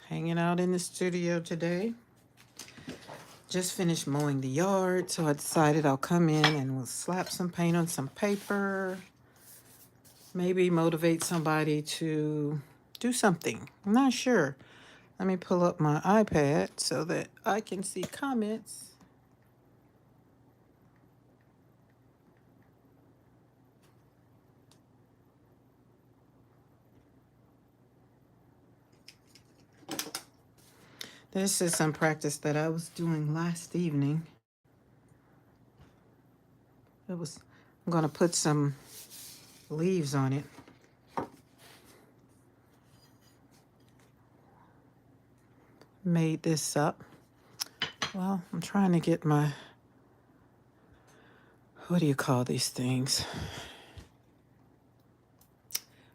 Hanging out in the studio today. Just finished mowing the yard, so I decided I'll come in and we'll slap some paint on some paper. Maybe motivate somebody to do something. I'm not sure. Let me pull up my iPad so that I can see comments. This is some practice that I was doing last evening. I'm gonna put some leaves on it. Made this up. Well, I'm trying to get my, what do you call these things?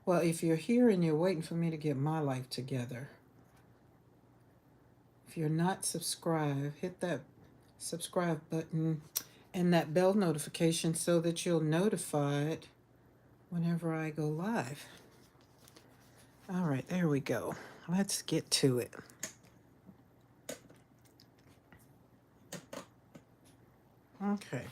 Well, if you're here and you're waiting for me to get my life together, if you're not subscribed, hit that subscribe button and that bell notification so that you'll notified whenever I go live. All right, there we go. Let's get to it. Okay.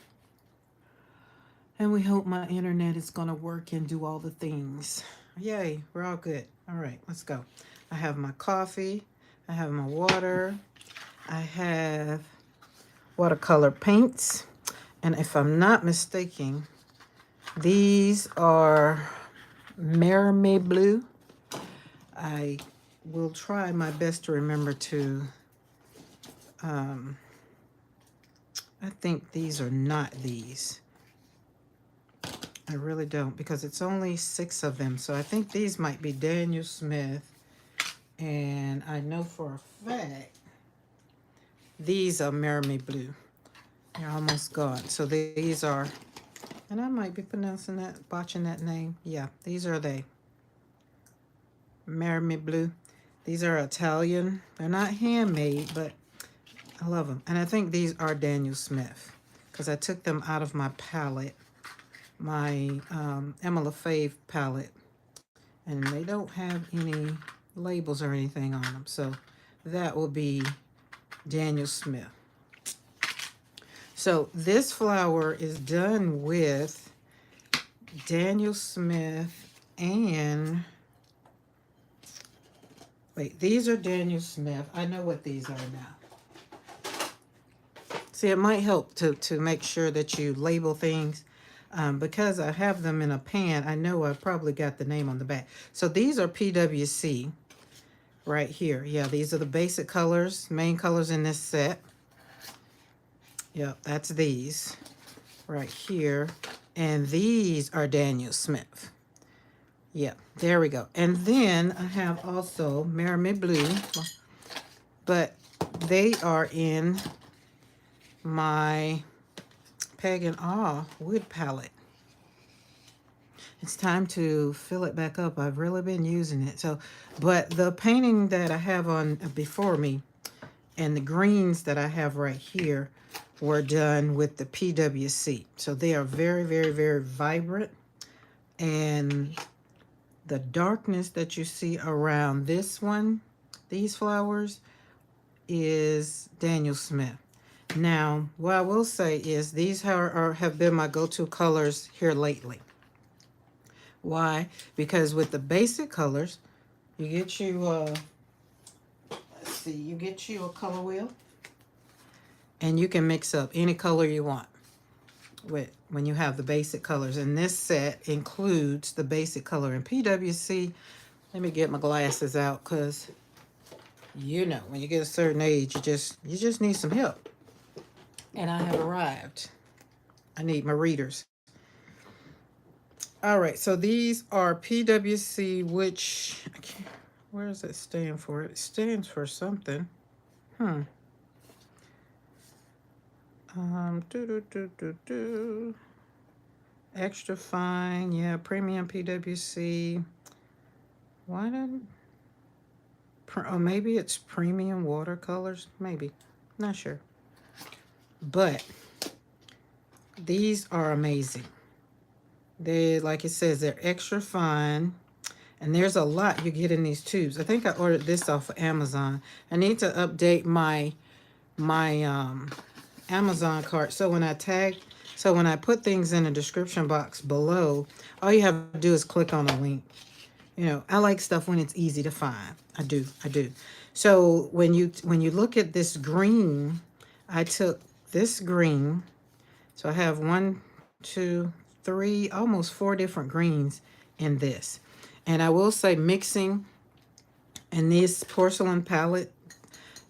And we hope my internet is going to work and do all the things. Yay, we're all good. All right, let's go. I have my coffee. I have my water. I have watercolor paints. And if I'm not mistaken, these are Mermaid Blue. I will try my best to remember to, I think these are not these. I really don't, because it's only 6 of them. So I think these might be Daniel Smith. And I know for a fact these are Mermaid Blue. They're almost gone. So these are, and I might be pronouncing that, botching that name. Yeah, these are they. Mermaid Blue. These are Italian. They're not handmade, but I love them. And I think these are Daniel Smith because I took them out of my palette, my Emma LaFave palette. And they don't have any labels or anything on them. So that will be Daniel Smith. So this flower is done with Daniel Smith and, wait, these are Daniel Smith. I know what these are now. See, it might help to make sure that you label things. Because I have them in a pan, I know I probably got the name on the back. So these are PWC right here. Yeah, these are the basic colors, main colors in this set. Yep, that's these right here. And these are Daniel Smith. Yep, there we go. And then I have also Mermaid Blue, but they are in my Pagan Awe wood palette. It's time to fill it back up. I've really been using it. So, but the painting that I have on before me and the greens that I have right here were done with the PWC. So they are very, very, very vibrant. And the darkness that you see around this one, these flowers, is Daniel Smith. Now, what I will say is these have been my go-to colors here lately. Why? Because with the basic colors, you get you, let's see, you get you a color wheel, and you can mix up any color you want with when you have the basic colors. And this set includes the basic color in PWC. Let me get my glasses out, because you know, when you get a certain age, you just need some help. And I have arrived. I need my readers. All right, so these are PWC, which, where does it stand for? It stands for something. Extra fine, yeah, premium PWC. Why did, oh, maybe it's premium watercolors, maybe, not sure. But these are amazing. They, like it says, they're extra fine. And there's a lot you get in these tubes. I think I ordered this off of Amazon. I need to update my Amazon cart. So when I put things in the description box below, all you have to do is click on a link. You know, I like stuff when it's easy to find. I do. So when you look at this green, I took this green. So I have 1, 2, 3, almost 4 different greens in this. And I will say mixing and this porcelain palette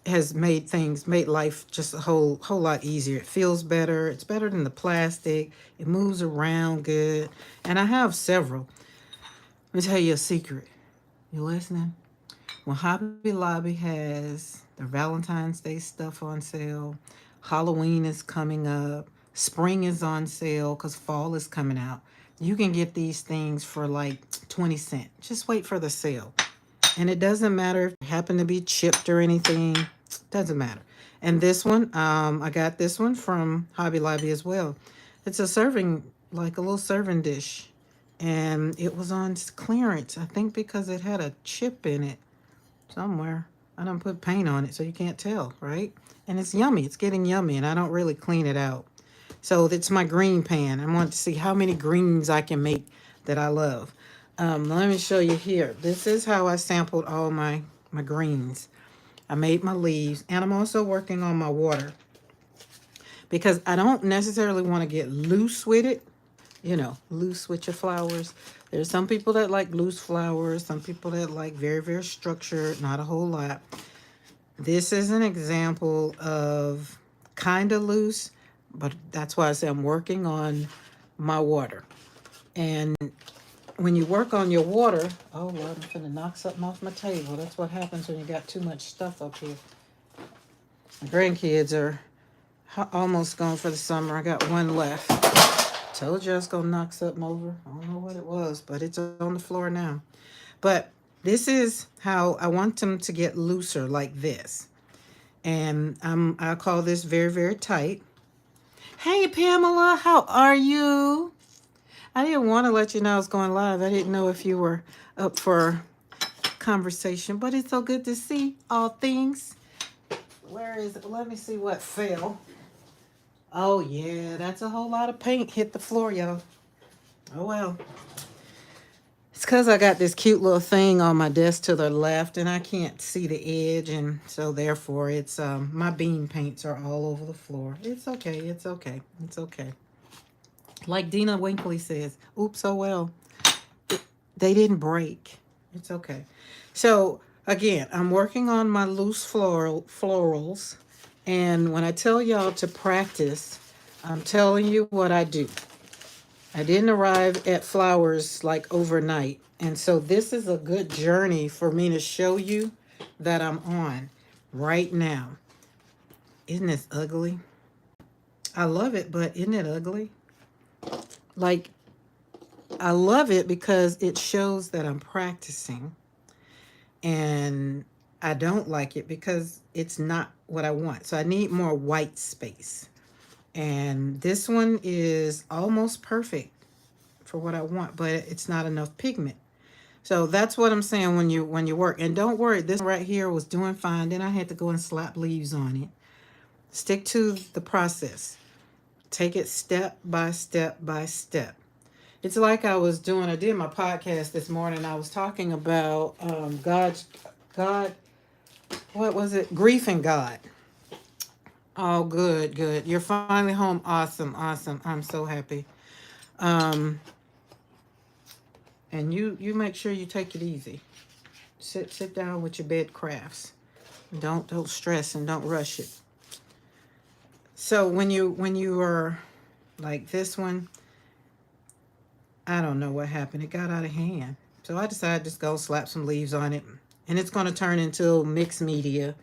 has made life just a whole lot easier. It feels better. It's better than the plastic. It moves around good. And I have several. Let me tell you a secret. You listening? When Hobby Lobby has their Valentine's Day stuff on sale, Halloween is coming up, spring is on sale because fall is coming out. You can get these things for like 20 cents. Just wait for the sale. And it doesn't matter if it happen to be chipped or anything. Doesn't matter. And this one, I got this one from Hobby Lobby as well. It's a serving, like a little serving dish. And it was on clearance, I think because it had a chip in it somewhere. I don't put paint on it, so you can't tell, right? And it's yummy. It's getting yummy, and I don't really clean it out. So it's my green pan. I want to see how many greens I can make that I love. Let me show you here. This is how I sampled all my greens. I made my leaves, and I'm also working on my water because I don't necessarily want to get loose with it. You know, loose with your flowers. There's some people that like loose flowers, some people that like very, very structured, not a whole lot. This is an example of kind of loose, but that's why I say I'm working on my water. And when you work on your water, oh Lord, I'm finna knock something off my table. That's what happens when you got too much stuff up here. My grandkids are almost gone for the summer. I got one left. Told you I was gonna knock something over. I don't know what it was, but it's on the floor now. But this is how I want them to get looser, like this. And I call this very, very tight. Hey Pamela, how are you? I didn't want to let you know I was going live. I didn't know if you were up for conversation, but it's so good to see all things. Where is it? Let me see what fell. Oh yeah, that's a whole lot of paint hit the floor, y'all. Oh well. It's because I got this cute little thing on my desk to the left and I can't see the edge, and so therefore it's my bean paints are all over the floor. It's okay, it's okay, it's okay. Like Dina Winkley says, oops, oh well. They didn't break. It's okay. So again, I'm working on my loose florals. And when I tell y'all to practice, I'm telling you what I do. I didn't arrive at flowers like overnight. And so this is a good journey for me to show you that I'm on right now. Isn't this ugly? I love it, but isn't it ugly? Like, I love it because it shows that I'm practicing. And I don't like it because it's not what I want. So I need more white space. And this one is almost perfect for what I want, but it's not enough pigment. So that's what I'm saying when you work. And don't worry, this right here was doing fine. Then I had to go and slap leaves on it. Stick to the process. Take it step by step by step. It's like I did my podcast this morning. I was talking about God, what was it? Grief and God. Oh, good, good. You're finally home. Awesome, awesome. I'm so happy. And you make sure you take it easy. Sit down with your bed crafts. Don't stress and don't rush it. So when you are like this one, I don't know what happened. It got out of hand. So I decided to just go slap some leaves on it. And it's going to turn into mixed media.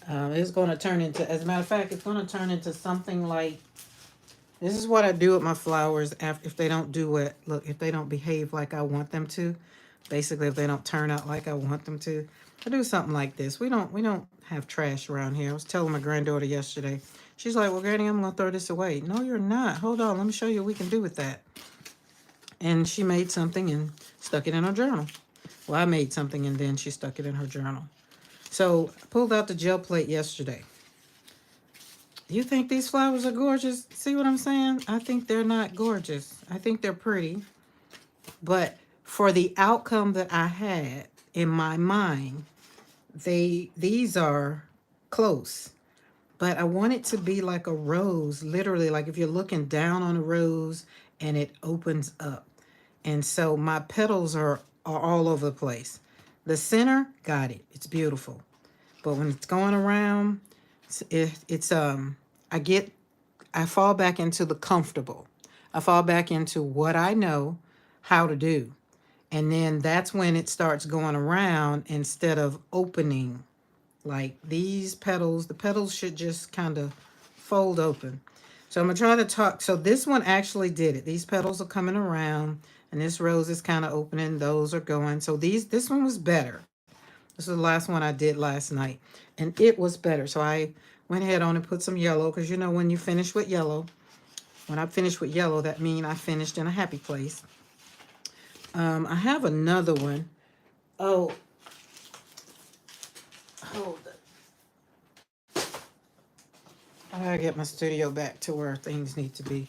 It's going to turn into, as a matter of fact, it's going to turn into something like, this is what I do with my flowers if they don't if they don't behave like I want them to. Basically, if they don't turn out like I want them to. I do something like this. We don't have trash around here. I was telling my granddaughter yesterday. She's like, well, Granny, I'm going to throw this away. No, you're not. Hold on. Let me show you what we can do with that. And she made something and stuck it in her journal. Well, I made something and then she stuck it in her journal. So I pulled out the gel plate yesterday. You think these flowers are gorgeous? See what I'm saying? I think they're not gorgeous. I think they're pretty. But for the outcome that I had in my mind, these are close. But I want it to be like a rose, literally, like if you're looking down on a rose and it opens up. And so my petals are all over the place. The center, got it. It's beautiful. But when it's going around, it's I get I fall back into the comfortable. I fall back into what I know how to do. And then that's when it starts going around instead of opening. Like these petals, the petals should just kind of fold open. So I'm gonna try to talk. So this one actually did it. These petals are coming around and this rose is kind of opening. Those are going. So this one was better. This is the last one I did last night and it was better. So I went ahead on and put some yellow because you know when you finish with yellow, when I finish with yellow, that means I finished in a happy place. I have another one. Oh, hold it. I gotta get my studio back to where things need to be.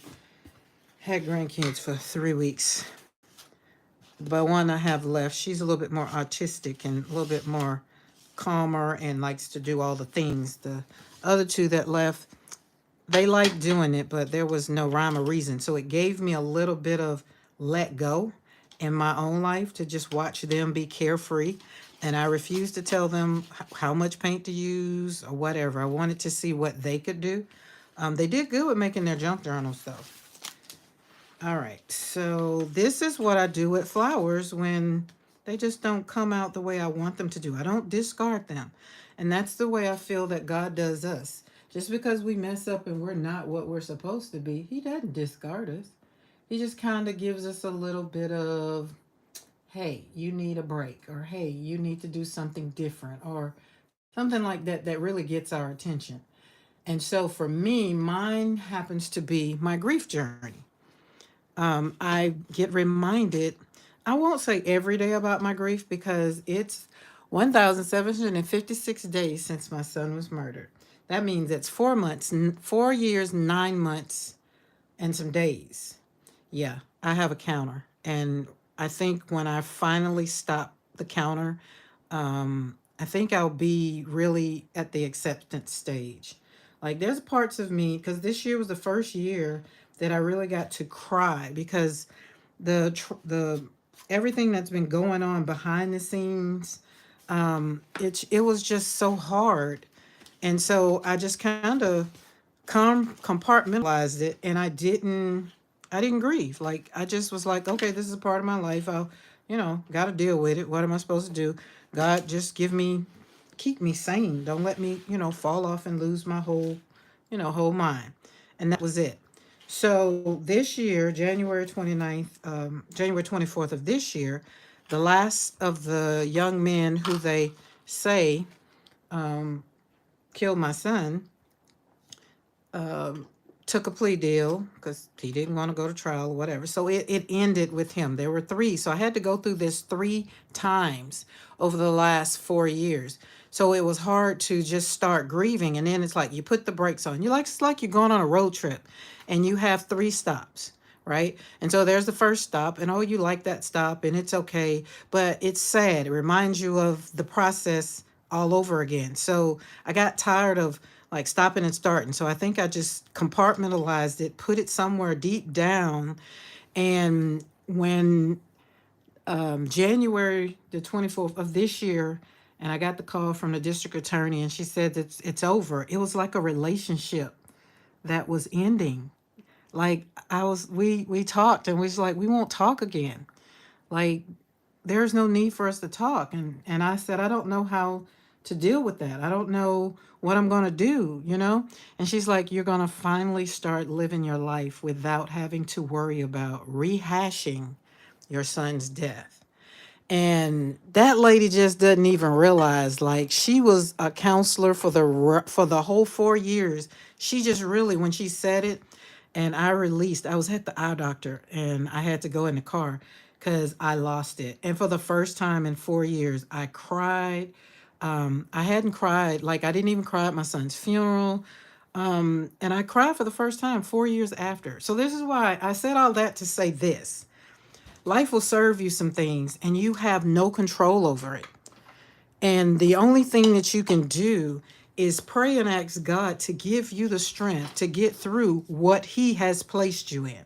Had grandkids for 3 weeks. But one I have left, she's a little bit more artistic and a little bit more calmer and likes to do all the things. The other two that left, they like doing it, but there was no rhyme or reason. So it gave me a little bit of let go in my own life to just watch them be carefree. And I refused to tell them how much paint to use or whatever. I wanted to see what they could do. They did good with making their junk journals though. All right, so this is what I do with flowers when they just don't come out the way I want them to do. I don't discard them. And that's the way I feel that God does us. Just because we mess up and we're not what we're supposed to be, He doesn't discard us. He just kind of gives us a little bit of, hey, you need a break, or hey, you need to do something different, or something like that that really gets our attention. And so for me, mine happens to be my grief journey. I get reminded, I won't say every day about my grief because it's 1,756 days since my son was murdered. That means it's 4 months, 4 years, 9 months, and some days. Yeah, I have a counter. And I think when I finally stop the counter, I think I'll be really at the acceptance stage. Like there's parts of me, because this year was the first year that I really got to cry because the everything that's been going on behind the scenes, it was just so hard, and so I just kind of compartmentalized it, and I didn't grieve. Like I just was like, okay, this is a part of my life. I'll, got to deal with it. What am I supposed to do? God, just keep me sane. Don't let me, fall off and lose my whole mind. And that was it. So this year, January 29th, January 24th of this year, the last of the young men who they say killed my son, um, took a plea deal because he didn't want to go to trial or whatever. So it ended with him. There were three. So I had to go through this 3 times over the last 4 years. So it was hard to just start grieving. And then it's like you put the brakes on. It's like you're going on a road trip and you have 3 stops, right? And so there's the first stop, and oh, you like that stop, and it's okay, but it's sad. It reminds you of the process all over again. So I got tired of like stopping and starting. So I think I just compartmentalized it, put it somewhere deep down. And when January the 24th of this year, and I got the call from the district attorney, and she said that it's over. It was like a relationship that was ending. Like we talked, and we was like, we won't talk again. Like there's no need for us to talk. And I said, I don't know how to deal with that. I don't know what I'm going to do. And she's like, you're going to finally start living your life without having to worry about rehashing your son's death. And that lady just doesn't even realize, like, she was a counselor for the whole 4 years. She just really, when she said it, and I was at the eye doctor and I had to go in the car because I lost it. And for the first time in 4 years, I cried. I hadn't cried, like I didn't even cry at my son's funeral. And I cried for the first time 4 years after. So this is why I said all that to say this. Life will serve you some things and you have no control over it. And the only thing that you can do is pray and ask God to give you the strength to get through what He has placed you in.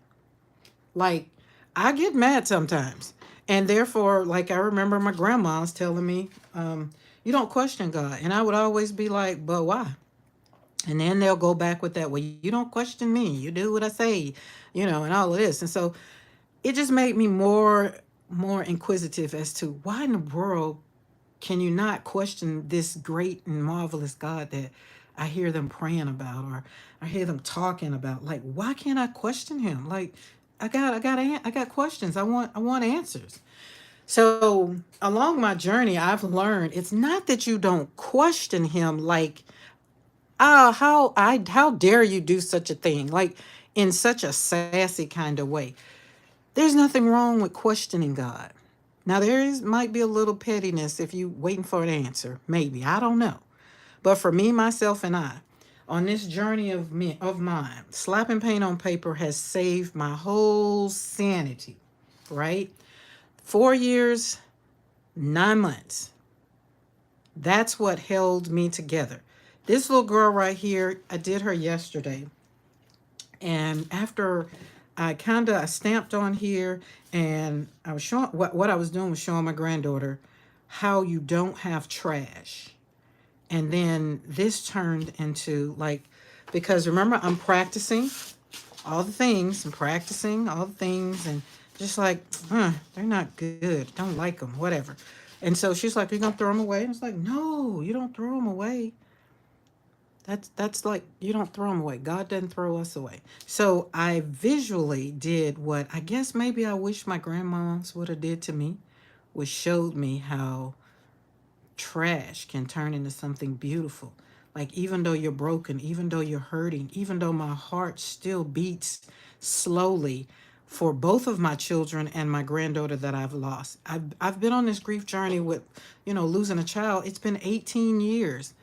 Like, I get mad sometimes. And therefore, like, I remember my grandma's telling me, you don't question God. And I would always be like, but why? And then they'll go back with that, well, you don't question me. You do what I say, and all of this. And so it just made me more inquisitive as to why in the world can you not question this great and marvelous God that I hear them praying about, or I hear them talking about? Like, why can't I question Him? Like, I got questions. I want answers. So along my journey, I've learned it's not that you don't question Him. Like, how dare you do such a thing? Like, in such a sassy kind of way. There's nothing wrong with questioning God. Now might be a little pettiness if you waiting for an answer. Maybe. I don't know. But for me, myself, and I, on this journey of mine, slapping paint on paper has saved my whole sanity. Right? 4 years, 9 months. That's what held me together. This little girl right here, I did her yesterday. And after I stamped on here, and I was showing what I was doing was showing my granddaughter how you don't have trash. And then this turned into like, because remember, I'm practicing all the things, I'm practicing all the things, and just like, they're not good, don't like them, whatever. And so she's like, you're gonna throw them away? And it's like, no, you don't throw them away. That's like, you don't throw them away. God doesn't throw us away. So I visually did what I guess maybe I wish my grandmas would have did to me, which showed me how trash can turn into something beautiful. Like, even though you're broken, even though you're hurting, even though my heart still beats slowly for both of my children and my granddaughter that I've lost. I've been on this grief journey with, losing a child. It's been 18 years.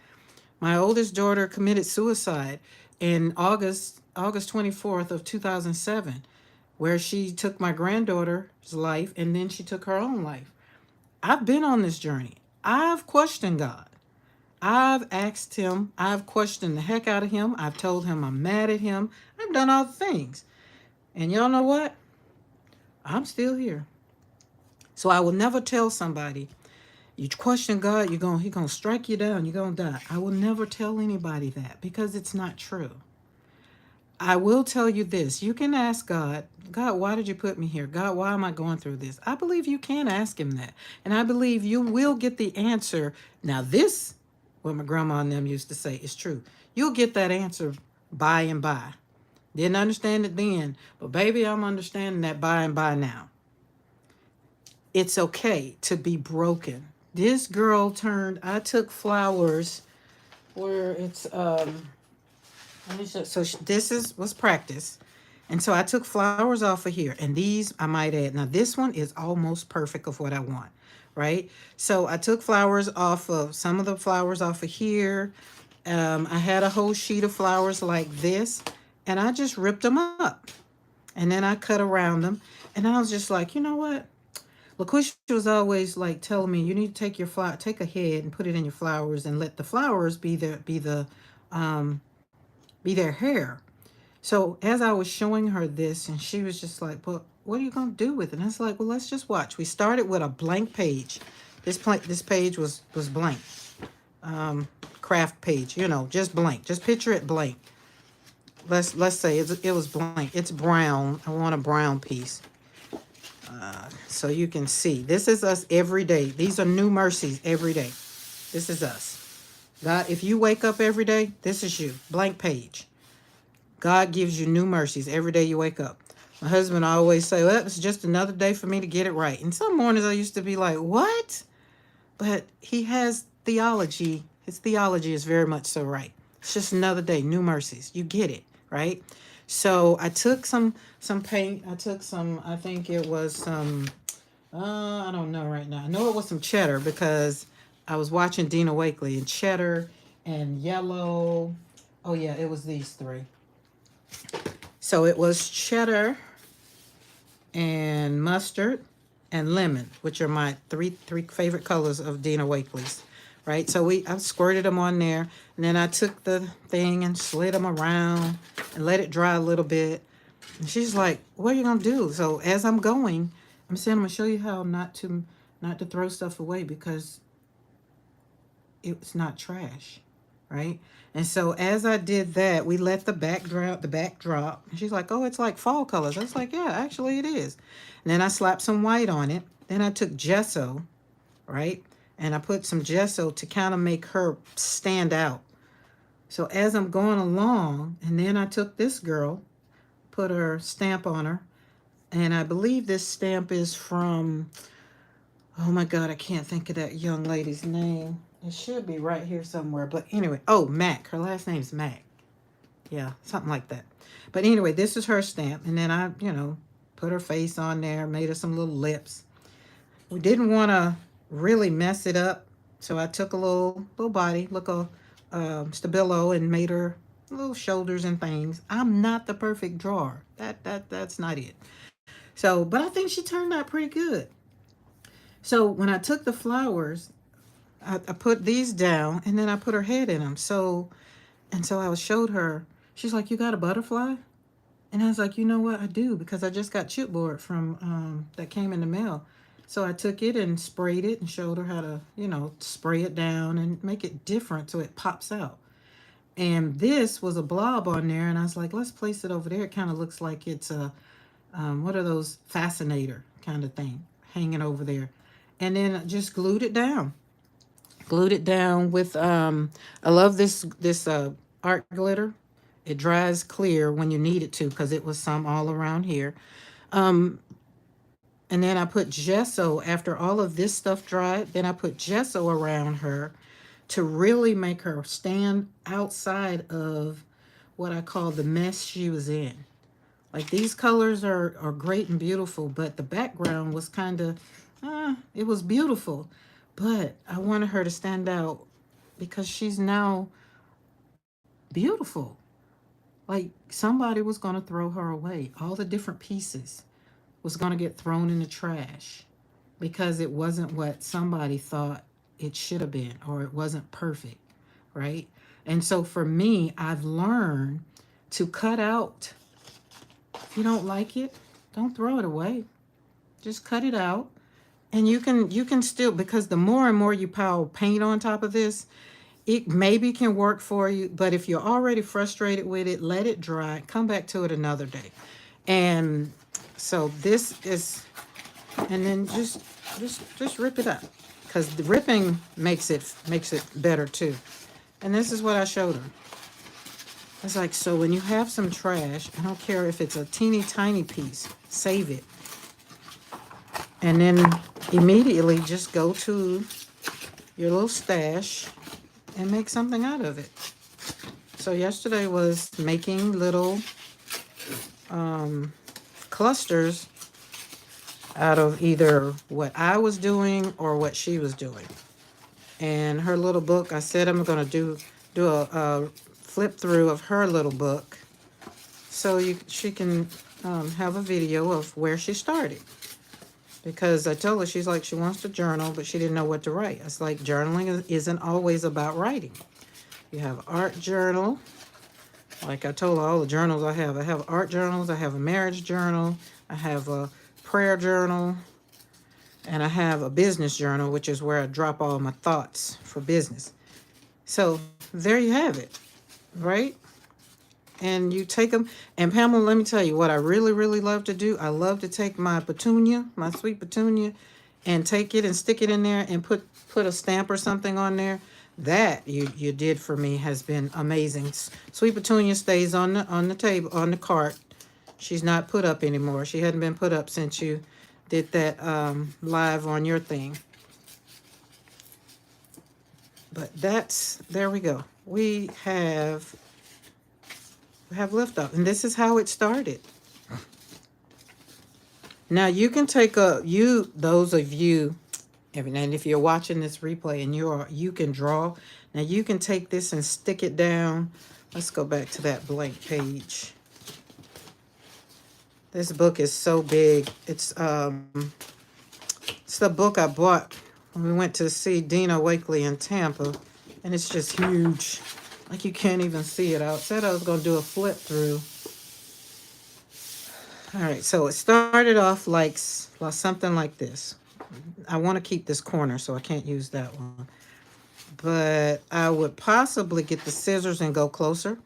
My oldest daughter committed suicide in August 24th of 2007, where she took my granddaughter's life and then she took her own life. I've been on this journey. I've questioned God. I've asked Him. I've questioned the heck out of Him. I've told Him I'm mad at Him. I've done all the things. And y'all know what? I'm still here. So I will never tell somebody, you question God, He gonna strike you down, you're gonna die. I will never tell anybody that, because it's not true. I will tell you this. You can ask God, why did you put me here? God, why am I going through this? I believe you can ask Him that. And I believe you will get the answer. Now this, what my grandma and them used to say, is true. You'll get that answer by and by. Didn't understand it then, but baby, I'm understanding that by and by now. It's okay to be broken. This girl I took flowers where it's, let me show, this was practice. And so I took flowers off of here, and these I might add. Now this one is almost perfect of what I want, right? So I took some of the flowers off of here. I had a whole sheet of flowers like this, and I just ripped them up. And then I cut around them, and I was just like, you know what? LaQuisha was always like telling me, you need to take a head and put it in your flowers and let the flowers be their hair. So as I was showing her this, and she was just like, well, what are you going to do with it? And I was like, well, let's just watch. We started with a blank page. This page was blank. Craft page, just blank. Just picture it blank. Let's say it was blank. It's brown. I want a brown piece. So you can see, this is us every day. These are new mercies every day. This is us. God, if you wake up every day, this is you. Blank page. God gives you new mercies every day you wake up. My husband always say, well, it's just another day for me to get it right. And some mornings I used to be like, what? But he has theology. His theology is very much so right. It's just another day, new mercies. You get it, right? So I took some paint. I took some, I think it was some I don't know right now. I know it was some cheddar because I was watching Dina Wakley, and cheddar and yellow. Oh yeah, it was these three. So it was cheddar and mustard and lemon, which are my three favorite colors of Dina Wakley's. Right? So I squirted them on there, and then I took the thing and slid them around and let it dry a little bit. And she's like, "What are you gonna do?" So as I'm going, I'm saying, "I'm gonna show you how not to throw stuff away because it's not trash, right?" And so as I did that, we let the back drop. And she's like, "Oh, it's like fall colors." I was like, "Yeah, actually it is." And then I slapped some white on it. Then I took gesso, right? And I put some gesso to kind of make her stand out. So as I'm going along, and then I took this girl, put her stamp on her, and I believe this stamp is from, oh my God, I can't think of that young lady's name. It should be right here somewhere. But anyway, oh, Mac. Her last name's Mac. Yeah, something like that. But anyway, this is her stamp. And then I, put her face on there, made her some little lips. We didn't want to really mess it up. So I took a little body, look a Stabilo, and made her little shoulders and things. I'm not the perfect drawer. That's not it. So, but I think she turned out pretty good. So when I took the flowers, I put these down and then I put her head in them. So I showed her. She's like, "You got a butterfly?" And I was like, "You know what? I do because I just got chipboard from that came in the mail." So I took it and sprayed it and showed her how to, spray it down and make it different so it pops out. And this was a blob on there, and I was like, "Let's place it over there." It kind of looks like it's a what are those, fascinator kind of thing hanging over there. And then I just glued it down with I love this art glitter. It dries clear when you need it to because it was some all around here. um and then I put gesso after all of this stuff dried. Then I put gesso around her to really make her stand outside of what I call the mess she was in. Like, these colors are great and beautiful, but the background was kind of, it was beautiful, but I wanted her to stand out because she's now beautiful. Like, somebody was going to throw her away. All the different pieces was going to get thrown in the trash because it wasn't what somebody thought it should have been, or it wasn't perfect, right? And so for me, I've learned to cut out. If you don't like it, don't throw it away. Just cut it out. And you can still, because the more and more you pile paint on top of this, it maybe can work for you. But if you're already frustrated with it, let it dry. Come back to it another day. And so this is, and then just rip it up, because the ripping makes it better too. And this is what I showed her. It's like, so when you have some trash, I don't care if it's a teeny tiny piece, save it. And then immediately just go to your little stash and make something out of it. So yesterday was making little clusters out of either what I was doing or what she was doing. And her little book, I said I'm going to do a flip through of her little book so she can have a video of where she started. Because I told her, she's like, she wants to journal, but she didn't know what to write. It's like, journaling isn't always about writing. You have art journal. Like I told her, all the journals I have art journals, I have a marriage journal, I have a prayer journal, and I have a business journal, which is where I drop all my thoughts for business. So there you have it, right? And you take them. And Pamela, let me tell you what I really, really love to do. I love to take my petunia, my sweet petunia, and take it and stick it in there and put a stamp or something on there. That you did for me has been amazing. Sweet petunia stays on the table, on the cart. She's not put up anymore. She hadn't been put up since you did that live on your thing. But there we go. We have lift up, and this is how it started. Now you can take those of you, and if you're watching this replay and you can draw. Now you can take this and stick it down. Let's go back to that blank page. This book is so big. It's the book I bought when we went to see Dina Wakley in Tampa, and it's just huge. Like you can't even see it. I said I was going to do a flip through. All right, so it started off like something like this. I want to keep this corner, so I can't use that one. But I would possibly get the scissors and go closer.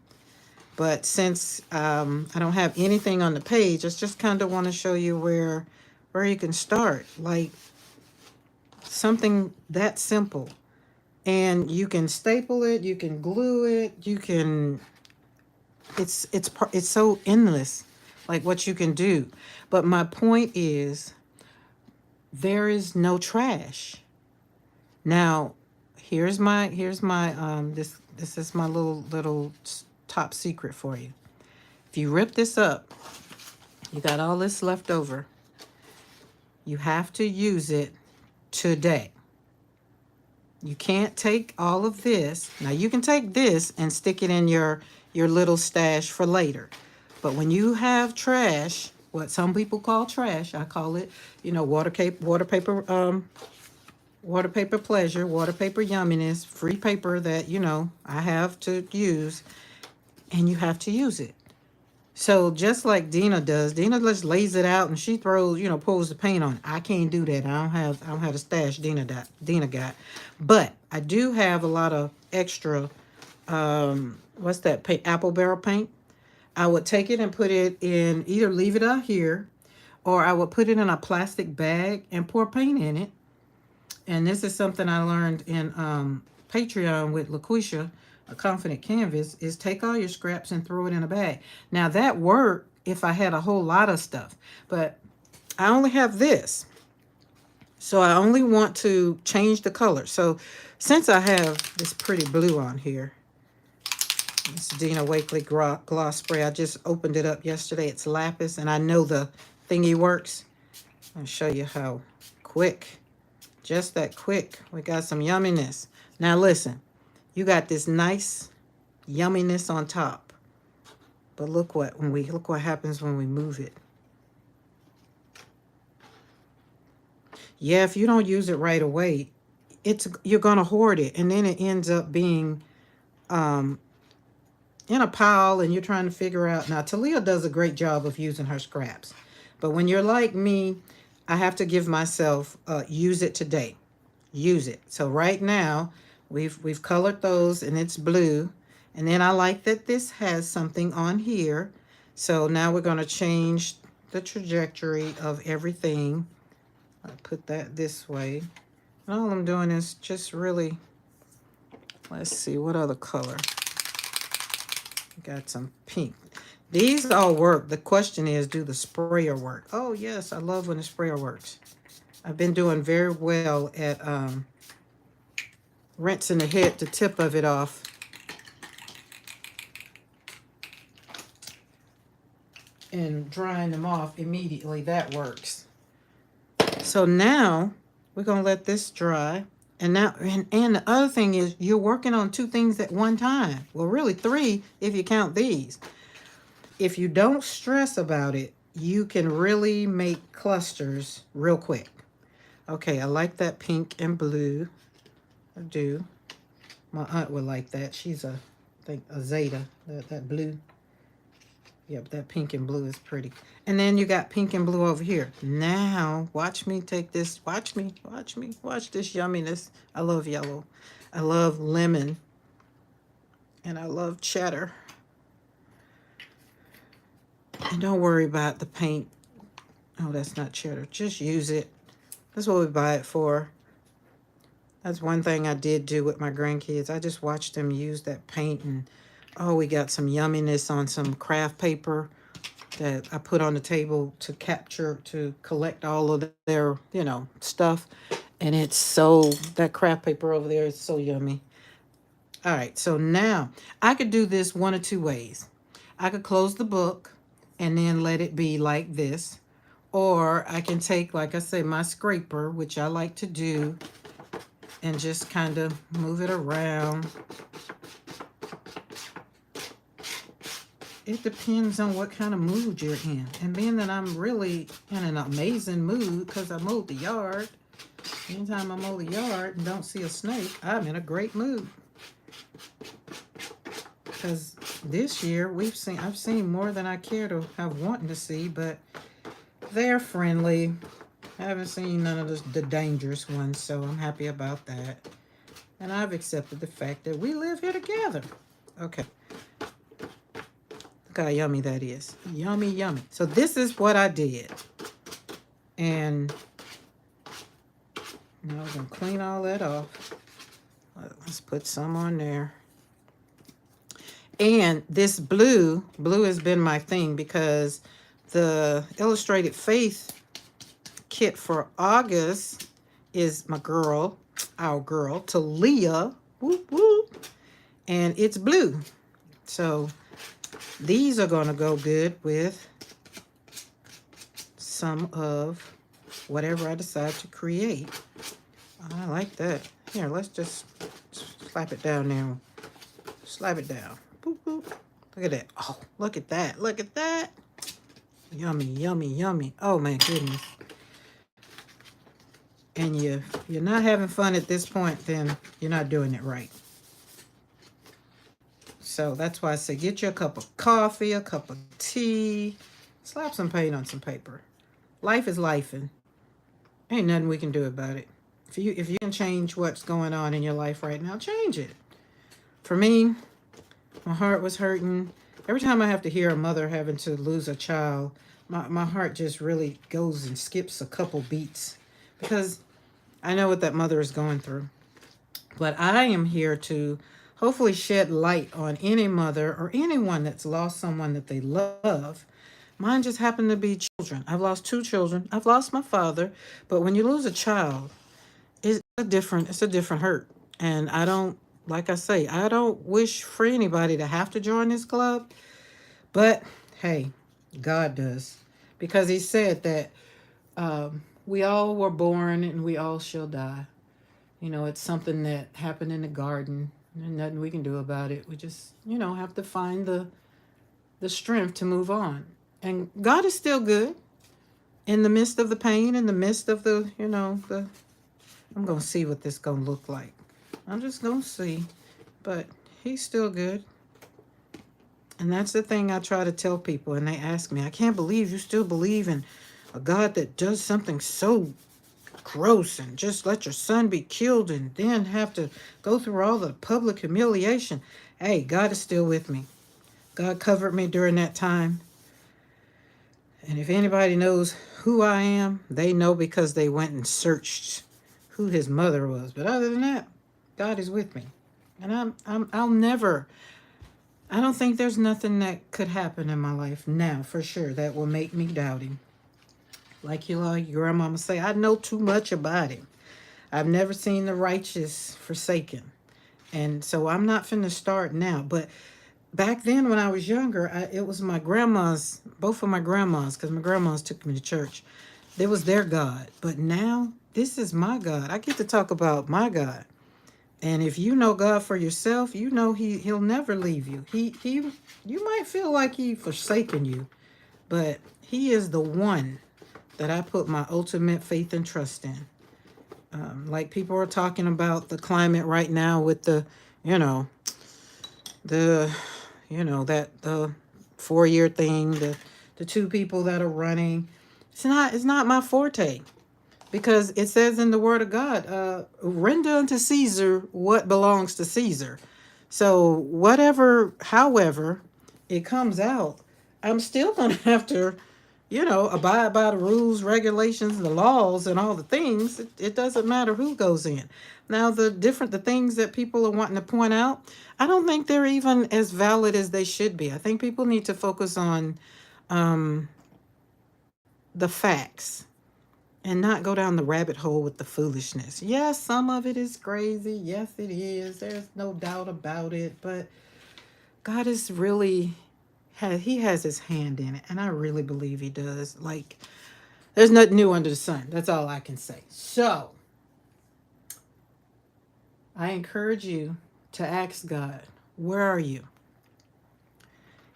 But since I don't have anything on the page, I just kind of want to show you where you can start. Like something that simple. And you can staple it, you can glue it, you can, it's so endless, like what you can do. But my point is, there is no trash. Now, here's my this is my little top secret for you. If you rip this up, you got all this left over. You have to use it today. You can't take all of this. Now you can take this and stick it in your little stash for later. But when you have trash, what some people call trash, I call it, water paper pleasure, water paper yumminess, free paper that, I have to use, and you have to use it. So just like Dina does, Dina just lays it out and she throws, pulls the paint on. I can't do that. I don't have a stash Dina got. But I do have a lot of extra what's that paint? Apple barrel paint. I would take it and put it in, either leave it out here, or I would put it in a plastic bag and pour paint in it. And this is something I learned in Patreon with LaQuisha, a Confident Canvas, is take all your scraps and throw it in a bag. Now that worked if I had a whole lot of stuff, but I only have this. So I only want to change the color. So since I have this pretty blue on here, this Dina Wakley gloss spray, I just opened it up yesterday. It's lapis, and I know the thingy works. I'll show you how quick, just that quick. We got some yumminess. Now listen. You got this nice yumminess on top. But look what happens when we move it. Yeah, if you don't use it right away, you're gonna hoard it, and then it ends up being in a pile, and you're trying to figure out. Now Talia does a great job of using her scraps. But when you're like me, I have to give myself use it today. Use it. So right now, We've colored those, and it's blue. And then I like that this has something on here. So now we're going to change the trajectory of everything. I put that this way. And all I'm doing is just really, let's see, what other color? Got some pink. These all work. The question is, do the sprayer work? Oh, yes, I love when the sprayer works. I've been doing very well at rinsing the tip of it off. And drying them off immediately. That works. So now we're going to let this dry. And now, and the other thing is, you're working on 2 things at one time. Well, really 3 if you count these. If you don't stress about it, you can really make clusters real quick. Okay, I like that pink and blue. I do. My aunt would like that. She's I think a Zeta, that blue. Yep, that pink and blue is pretty. And then you got pink and blue over here. Now, watch me take this. Watch me. Watch this yumminess. I love yellow. I love lemon. And I love cheddar. And don't worry about the paint. Oh, that's not cheddar. Just use it. That's what we buy it for. That's one thing I did do with my grandkids. I just watched them use that paint, and oh, we got some yumminess on some craft paper that I put on the table to collect all of their, stuff. And it's that craft paper over there is so yummy. All right, so now I could do this one of 2 ways. I could close the book and then let it be like this, Or I can take, like I say, my scraper, which I like to do, and just kind of move it around. It depends on what kind of mood you're in. And being that I'm really in an amazing mood because I mowed the yard, anytime I mow the yard and don't see a snake, I'm in a great mood. Because this year I've seen more than I care to have wanting to see, but they're friendly. I haven't seen none of the dangerous ones, so I'm happy about that. And I've accepted the fact that we live here together. Okay. Look how yummy that is. Yummy, yummy. So this is what I did. And now I'm going to clean all that off. Let's put some on there. And this blue has been my thing because the Illustrated Faith kit for August is our girl, Talia. Whoop, whoop. And it's blue. So these are going to go good with some of whatever I decide to create. I like that. Here, let's just slap it down there. Slap it down. Boop, boop. Look at that. Oh, look at that. Look at that. Yummy, yummy, yummy. Oh, my goodness. And you're not having fun at this point, then you're not doing it right. So that's why I say get you a cup of coffee, a cup of tea, slap some paint on some paper. Life is lifing. Ain't nothing we can do about it. If you can change what's going on in your life right now, change it. For me, my heart was hurting. Every time I have to hear a mother having to lose a child, my heart just really goes and skips a couple beats because I know what that mother is going through. But I am here to hopefully shed light on any mother or anyone that's lost someone that they love. Mine just happened to be children. I've lost 2 children. I've lost my father. But when you lose a child, it's a different hurt. And I don't, like I say, I don't wish for anybody to have to join this club. But hey, God does. Because he said that we all were born and we all shall die. You know, it's something that happened in the garden and nothing we can do about it. We just, have to find the strength to move on. And God is still good in the midst of the pain, in the midst of I'm going to see what this going to look like. I'm just going to see. But he's still good. And that's the thing I try to tell people. And they ask me, I can't believe you still believe in a God that does something so gross and just let your son be killed and then have to go through all the public humiliation. Hey, God is still with me. God covered me during that time. And if anybody knows who I am, they know because they went and searched who his mother was. But other than that, God is with me. And I'll never, I don't think there's nothing that could happen in my life now for sure that will make me doubt him. Like your grandmama say, I know too much about him. I've never seen the righteous forsaken. And so I'm not finna start now. But back then when I was younger, it was my grandma's, both of my grandmas, because my grandmas took me to church. It was their God. But now, this is my God. I get to talk about my God. And if you know God for yourself, you know he'll never leave you. You might feel like he forsaken you, but he is the one that I put my ultimate faith and trust in. Like people are talking about the climate right now with the 4-year thing, the 2 people that are running. It's not my forte. Because it says in the word of God, render unto Caesar what belongs to Caesar. So however it comes out, I'm still going to have to, abide by the rules, regulations, the laws, and all the things. It doesn't matter who goes in. Now, the things that people are wanting to point out, I don't think they're even as valid as they should be. I think people need to focus on the facts and not go down the rabbit hole with the foolishness. Yes, some of it is crazy. Yes, it is. There's no doubt about it. But God is really, he has his hand in it. And I really believe he does. Like, There's nothing new under the sun. That's all I can say. So I encourage you to ask God, where are you?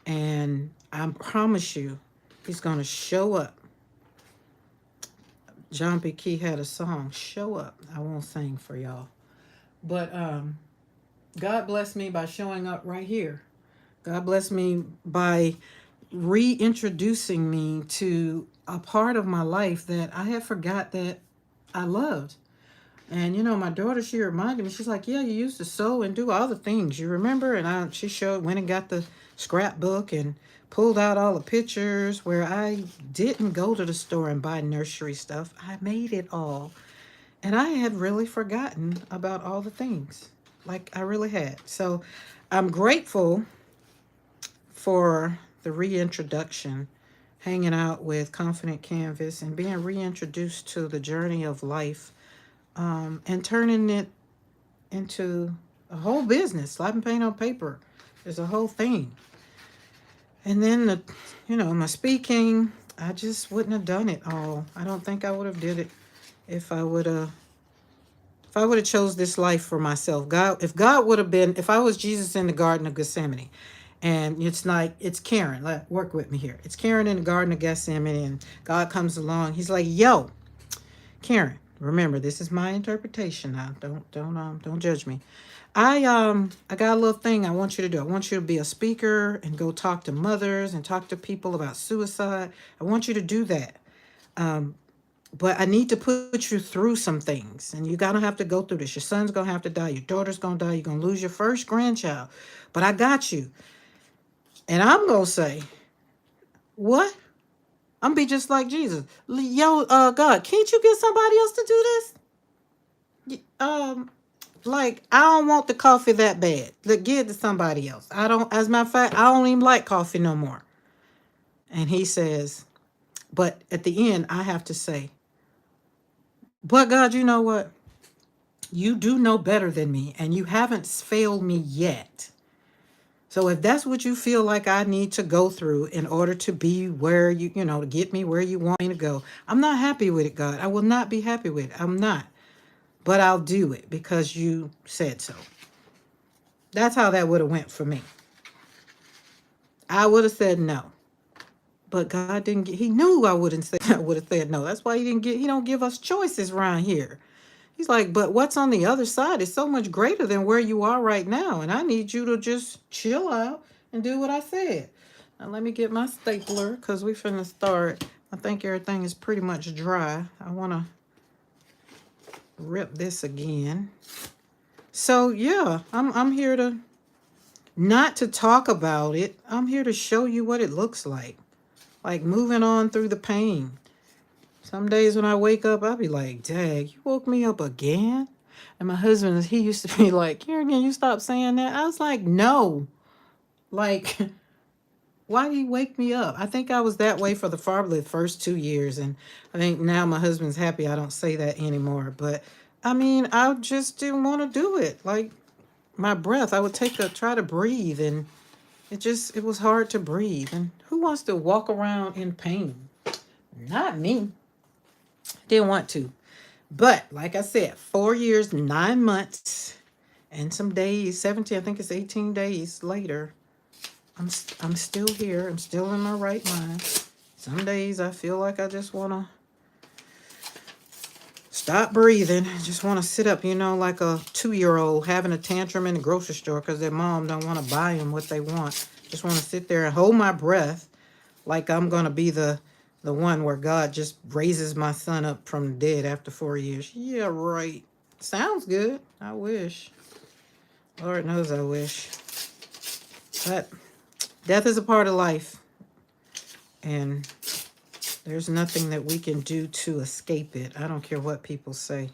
And I promise you, He's going to show up. John B. Key had a song, Show Up. I won't sing for y'all. But God blessed me by showing up right here. God bless me by reintroducing me to a part of my life that I had forgot that I loved. And my daughter, she reminded me, she's like, yeah, you used to sew and do all the things, you remember? And she went and got the scrapbook and pulled out all the pictures where I didn't go to the store and buy nursery stuff. I made it all. And I had really forgotten about all the things. Like I really had. So I'm grateful for the reintroduction, hanging out with Confident Canvas and being reintroduced to the journey of life, and turning it into a whole business. Slapping paint on paper is a whole thing. And then my speaking, I just wouldn't have done it all. I don't think I would have did it if I would have chose this life for myself. If I was Jesus in the Garden of Gethsemane, and it's Karen, work with me here. It's Karen in the Garden of Gethsemane, and God comes along. He's like, yo, Karen, remember, this is my interpretation now. Don't judge me. I got a little thing I want you to do. I want you to be a speaker and go talk to mothers and talk to people about suicide. I want you to do that. But I need to put you through some things, and you're gonna have to go through this. Your son's gonna have to die, your daughter's gonna die, you're gonna lose your first grandchild. But I got you. And I'm gonna say, what? I'm gonna be just like Jesus. Yo, God, can't you get somebody else to do this? Like, I don't want the coffee that bad. Give it to somebody else. I don't, as a matter of fact, I don't even like coffee no more. And he says, but at the end, I have to say, but God, you know what? You do know better than me, and you haven't failed me yet. So if that's what you feel like I need to go through in order to be where to get me where you want me to go, I'm not happy with it, God. I will not be happy with it. I'm not. But I'll do it because you said so. That's how that would have went for me. I would have said no. But God didn't he knew I would have said no. That's why he don't give us choices around here. He's like, but what's on the other side is so much greater than where you are right now. And I need you to just chill out and do what I said. Now let me get my stapler because we're finna start. I think everything is pretty much dry. I want to rip this again. So yeah, I'm here to not to talk about it. I'm here to show you what it looks like moving on through the pain. Some days when I wake up, I'll be like, Dad, you woke me up again? And my husband, he used to be like, Karen, can you stop saying that? I was like, no. Like, why do you wake me up? I think I was that way for probably the first 2 years. And I think now my husband's happy I don't say that anymore. But I mean, I just didn't want to do it. Like my breath, I would try to breathe, and it was hard to breathe. And who wants to walk around in pain? Not me. Didn't want to. But like I said, 4 years, 9 months, and some days, 17, I think it's 18 days later, I'm still here. I'm still in my right mind. Some days I feel like I just want to stop breathing. Just want to sit up, like a 2-year-old having a tantrum in the grocery store because their mom don't want to buy them what they want. Just want to sit there and hold my breath like I'm going to be the one where God just raises my son up from the dead after 4 years. Yeah, right. Sounds good. I wish. Lord knows I wish. But death is a part of life. And there's nothing that we can do to escape it. I don't care what people say.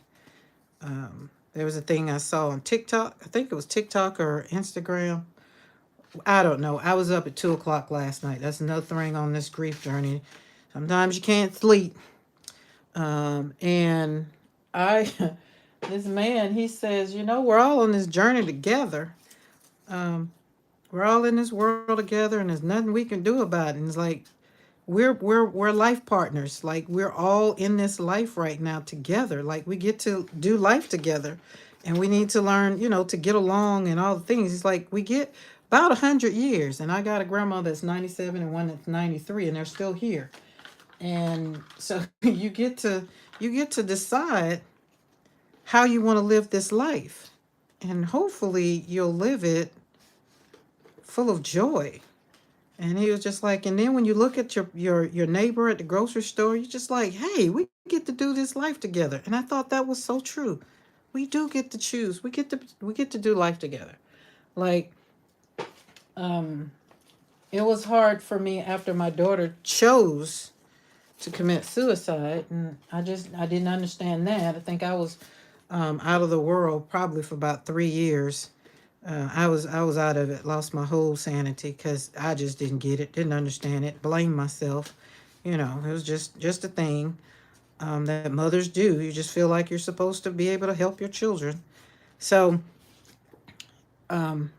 There was a thing I saw on TikTok. I think it was TikTok or Instagram. I don't know. I was up at 2 o'clock last night. That's another thing on this grief journey. Sometimes you can't sleep. And this man, he says, we're all on this journey together. We're all in this world together, and there's nothing we can do about it. And it's like, we're life partners. Like we're all in this life right now together. Like we get to do life together, and we need to learn, to get along and all the things. It's like we get about 100 years, and I got a grandma that's 97 and one that's 93, and they're still here. And so you get to decide how you want to live this life, and hopefully you'll live it full of joy. And he was just like, and then when you look at your neighbor at the grocery store, you're just like, hey, we get to do this life together. And I thought that was so true. We do get to choose. We get to do life together. Like, um, it was hard for me after my daughter chose to commit suicide, and I didn't understand that. I think I was out of the world probably for about 3 years. I was out of it, lost my whole sanity because I just didn't get it, didn't understand it, blamed myself. It was just a thing that mothers do. You just feel like you're supposed to be able to help your children. So um,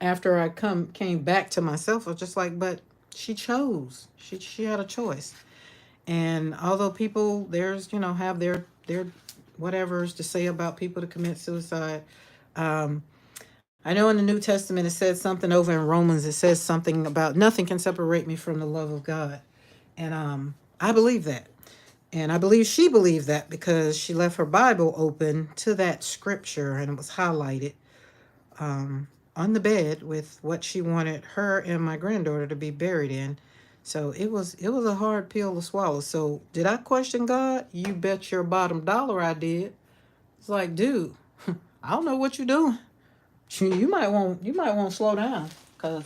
after I came back to myself, I was just like, but she chose. She had a choice. And although people have their whatever's to say about people to commit suicide, um, I know in the New Testament it says something over in Romans. It says something about nothing can separate me from the love of God, and I believe that, and I believe she believed that because she left her Bible open to that scripture and it was highlighted um, on the bed with what she wanted her and my granddaughter to be buried in. So it was a hard pill to swallow. So did I question God? You bet your bottom dollar I did. It's like, dude, I don't know what you're doing. You might want to slow down because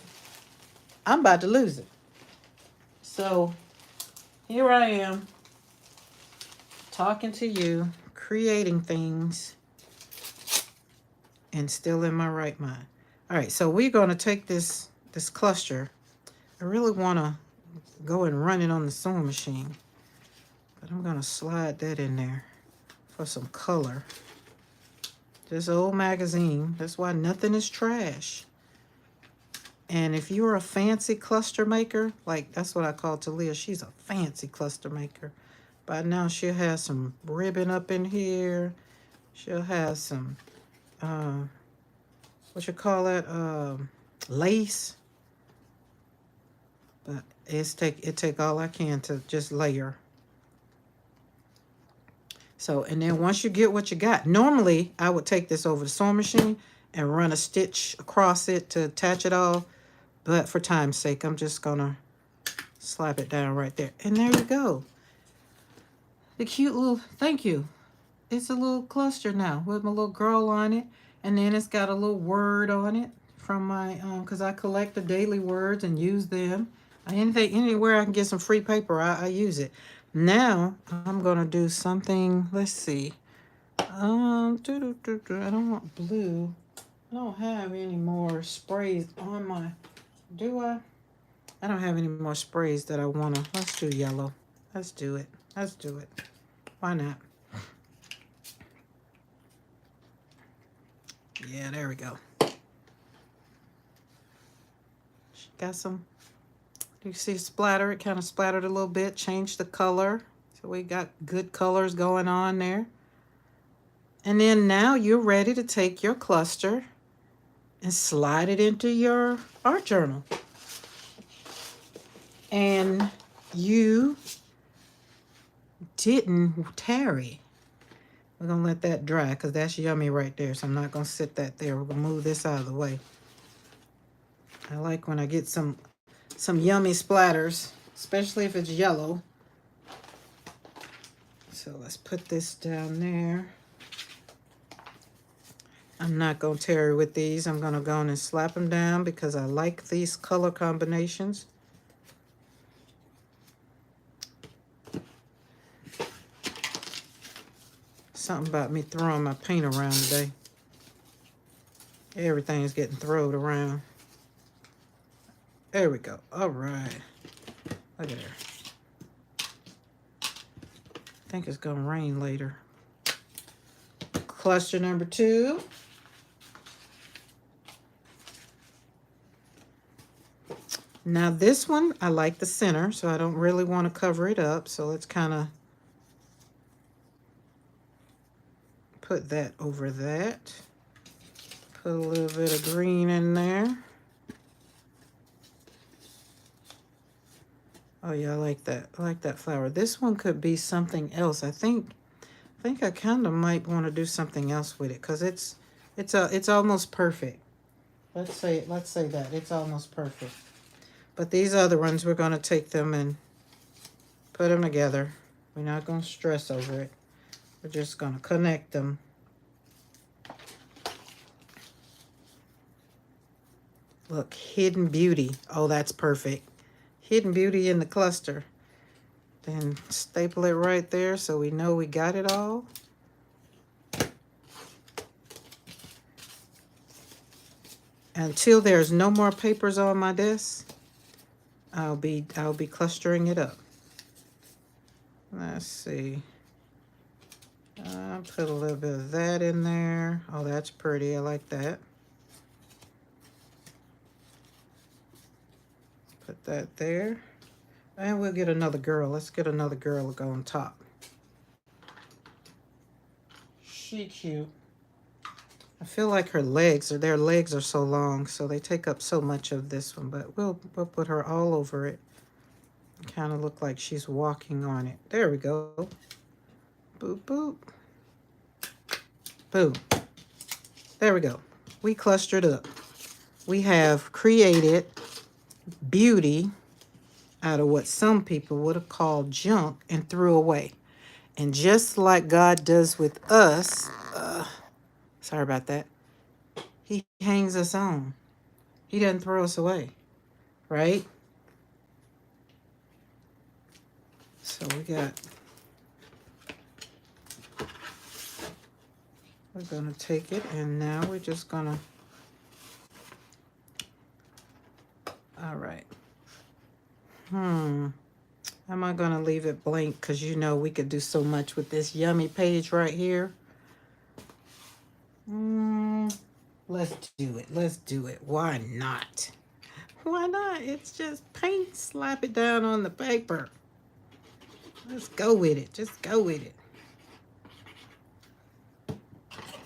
I'm about to lose it. So here I am talking to you, creating things, and still in my right mind. All right, so we're gonna take this cluster. I really want to go and run it on the sewing machine, but I'm gonna slide that in there for some color. This old magazine. That's why nothing is trash. And if you're a fancy cluster maker, like that's what I call Talia, she's a fancy cluster maker. By now she'll have some ribbon up in here. She'll have some, uh, what you call it, lace. But it take all I can to just layer. So, and then once you get what you got, normally I would take this over the sewing machine and run a stitch across it to attach it all. But for time's sake, I'm just gonna slap it down right there. And there you go. The cute little, thank you. It's a little cluster now with my little girl on it. And then it's got a little word on it from my, because I collect the daily words and use them. Anywhere I can get some free paper, I use it. Now, I'm going to do something, let's see. I don't want blue. I don't have any more sprays on my, do I? I don't have any more sprays that I want to. Let's do yellow. Let's do it. Let's do it. Why not? Yeah, there we go. Got some, you see splatter. It kind of splattered a little bit. Changed the color. So we got good colors going on there. And then now you're ready to take your cluster and slide it into your art journal. And you didn't tarry. We're going to let that dry because that's yummy right there. So I'm not going to sit that there. We're going to move this out of the way. I like when I get some yummy splatters, especially if it's yellow. So let's put this down there. I'm not going to tarry with these. I'm going to go in and slap them down because I like these color combinations. Something about me throwing my paint around today. Everything's getting thrown around. There we go. All right. Look at her. I think it's going to rain later. Cluster number 2. Now this one, I like the center, so I don't really want to cover it up. So let's kind of put that over that. Put a little bit of green in there. Oh yeah, I like that. I like that flower. This one could be something else. I think I kind of might want to do something else with it because it's almost perfect. Let's say that it's almost perfect. But these other ones, we're going to take them and put them together. We're not going to stress over it. We're just going to connect them. Look, Hidden Beauty. Oh, that's perfect. Hidden Beauty in the cluster. Then staple it right there so we know we got it all. Until there's no more papers on my desk, I'll be clustering it up. Let's see. I'll put a little bit of that in there. Oh, that's pretty. I like that. Put that there. And we'll get another girl. Let's get another girl to go on top. She cute. I feel like their legs are so long, so they take up so much of this one, but we'll put her all over it. Kind of look like she's walking on it. There we go. Boop, boop. Boom. There we go. We clustered up. We have created beauty out of what some people would have called junk and threw away. And just like God does with us, sorry about that, he hangs us on. He doesn't throw us away, right? So we're going to take it, and now we're just going to, all right. Am I going to leave it blank? Because you know we could do so much with this yummy page right here. Let's do it. Let's do it. Why not? Why not? It's just paint. Slap it down on the paper. Let's go with it. Just go with it.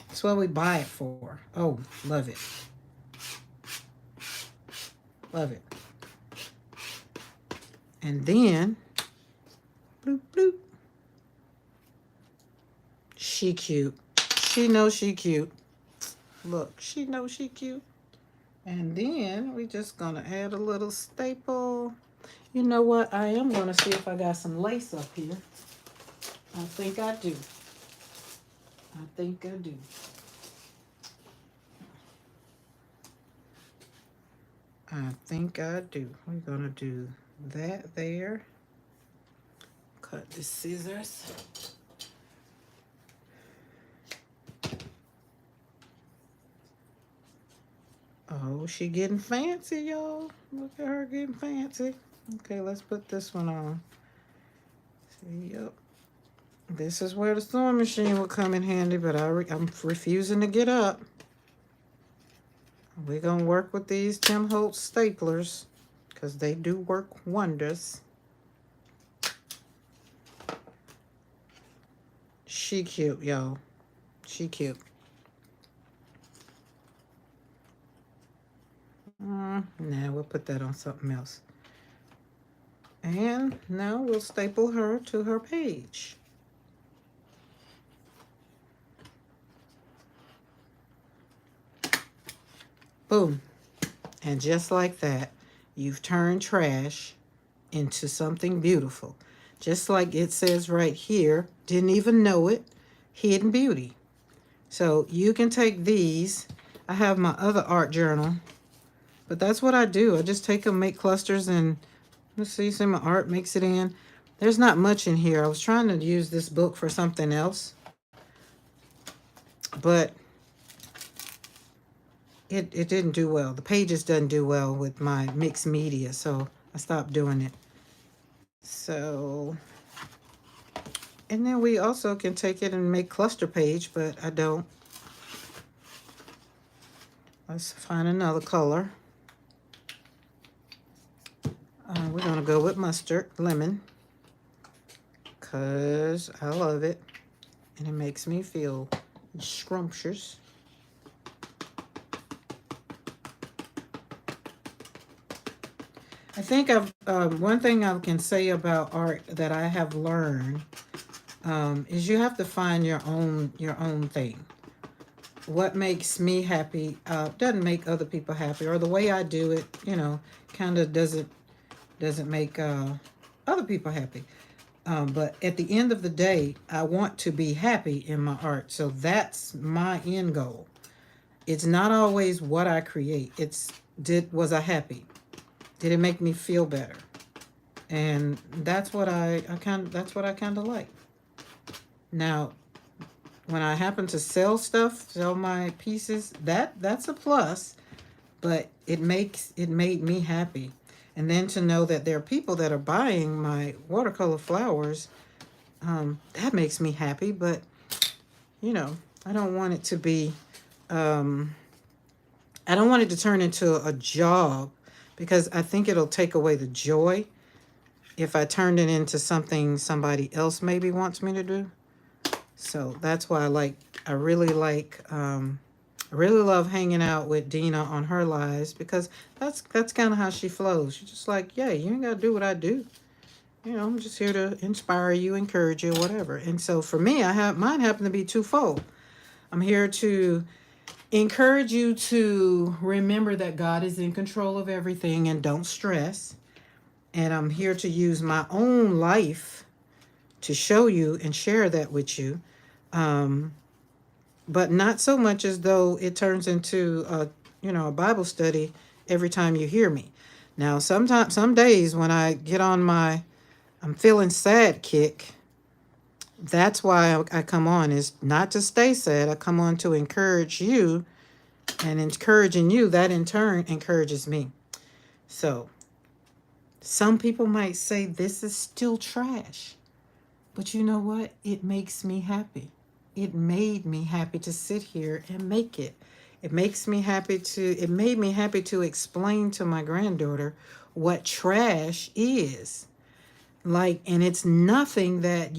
That's what we buy it for. Oh, love it. Love it. And then, bloop, bloop. She cute. She knows she cute. Look, she knows she cute. And then we just gonna add a little staple. You know what? I am gonna see if I got some lace up here. I think I do. I think I do. I think I do. We're gonna do that there. Cut the scissors. Oh, she getting fancy, y'all. Look at her getting fancy. Okay, let's put this one on. See, yep. This is where the sewing machine will come in handy, but I'm refusing to get up. We're going to work with these Tim Holtz staplers because they do work wonders. She cute, y'all. She cute. Now we'll put that on something else. And now we'll staple her to her page. Boom. And just like that, you've turned trash into something beautiful. Just like it says right here, didn't even know it, Hidden Beauty. So you can take these. I have my other art journal, but that's what I do. I just take them, make clusters, and let's see my art, mix it in. There's not much in here. I was trying to use this book for something else, but it didn't do well. The pages doesn't do well with my mixed media, so I stopped doing it. So, and then we also can take it and make cluster page, but I don't. Let's find another color. We're going to go with mustard, lemon, because I love it. And it makes me feel scrumptious. I think one thing I can say about art that I have learned is you have to find your own thing. What makes me happy doesn't make other people happy, or the way I do it, kind of doesn't make other people happy. But at the end of the day, I want to be happy in my art, so that's my end goal. It's not always what I create. Was I happy? Did it make me feel better? And that's what I kind of like. Now, when I happen to sell my pieces, that's a plus, but it made me happy. And then to know that there are people that are buying my watercolor flowers, that makes me happy. But I don't want it to be, I don't want it to turn into a job, because I think it'll take away the joy if I turned it into something somebody else maybe wants me to do. So that's why I really I really love hanging out with Dina on her lives, because that's kind of how she flows. She's just like, yeah, you ain't got to do what I do. I'm just here to inspire you, encourage you, whatever. And so for me, mine happen to be twofold. I'm here to encourage you to remember that God is in control of everything and don't stress. And I'm here to use my own life to show you and share that with you. But not so much as though it turns into a Bible study every time you hear me. Now, sometimes, some days when I get on I'm feeling sad kick, that's why I come on, is not to stay sad. I come on to encourage you, and encouraging you, that in turn encourages me. So some people might say this is still trash, but you know what? It makes me happy. It made me happy to sit here and make it. It made me happy to explain to my granddaughter what trash is. And it's nothing that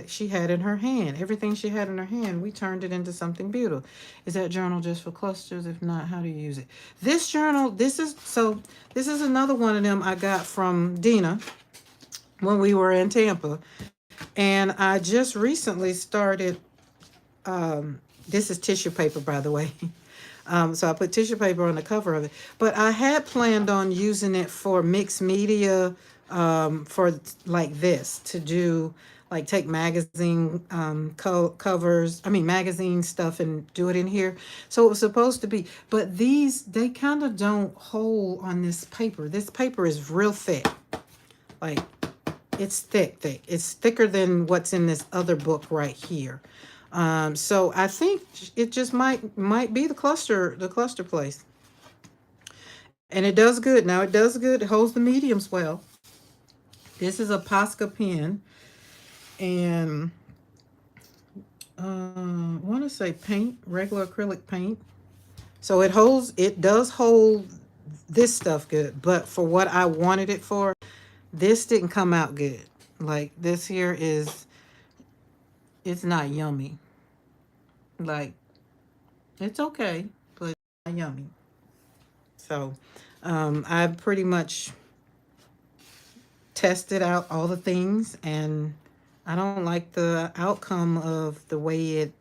she had in her hand. Everything she had in her hand, we turned it into something beautiful. Is that journal just for clusters? If not, how do you use it? This journal, this is another one of them I got from Dina when we were in Tampa. And I just recently started, this is tissue paper, by the way. So I put tissue paper on the cover of it. But I had planned on using it for mixed media, for like this, to do, take magazine covers, magazine stuff, and do it in here. So it was supposed to be, but they kind of don't hold on this paper. This paper is real thick. It's thick. It's thicker than what's in this other book right here. So I think it just might be the cluster place. And it does good. Now it does good. It holds the mediums well. This is a Posca pen, and I want to say paint, regular acrylic paint. So it does hold this stuff good, but for what I wanted it for, this didn't come out good. This here it's not yummy. It's okay, but it's not yummy. So I pretty much tested out all the things, and I don't like the outcome of the way it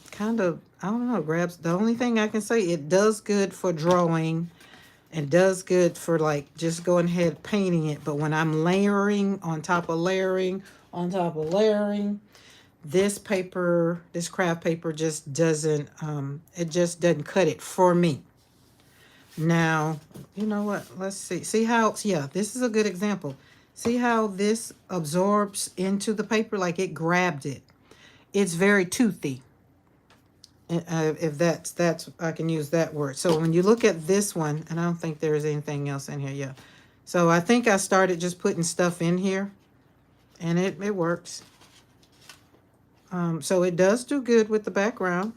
kind of, I don't know, grabs. The only thing I can say, it does good for drawing and does good for just going ahead painting it. But when I'm layering on top of layering on top of layering, this craft paper just doesn't, it just doesn't cut it for me. Now, you know what? Let's see. See how, yeah, this is a good example. See how this absorbs into the paper? It grabbed it. It's very toothy. If that's I can use that word. So when you look at this one, and I don't think there's anything else in here. Yeah. So I think I started just putting stuff in here, and it works. So it does do good with the background.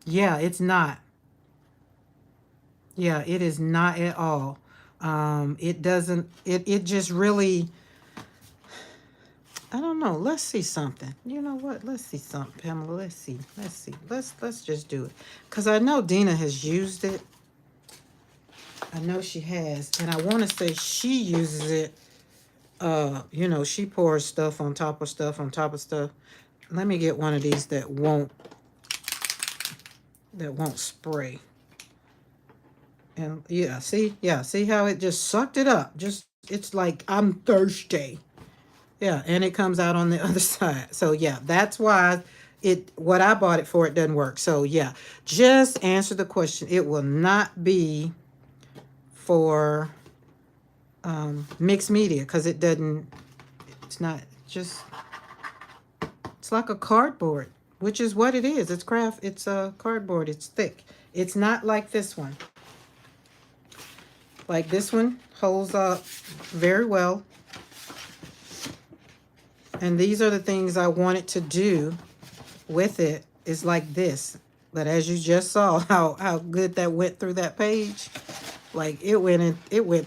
Yeah, it's not. Yeah, it is not at all. It doesn't, it just really, I don't know. Let's see something. You know what? Let's see something, Pamela. Let's see. Let's see. Let's just do it. Because I know Dina has used it. I know she has. And I want to say she uses it. You know, she pours stuff on top of stuff on top of stuff. Let me get one of these that won't spray. And yeah, see how it just sucked it up. Just it's like I'm thirsty. Yeah, and it comes out on the other side. So yeah, that's why what I bought it for, it doesn't work. So yeah, just answer the question. It will not be for mixed media because it doesn't, it's not just, it's like a cardboard, which is what it is. It's a cardboard. It's thick. It's not like this one. Like this one holds up very well. And these are the things I wanted to do with it, is like this. But as you just saw how good that went through that page, like it went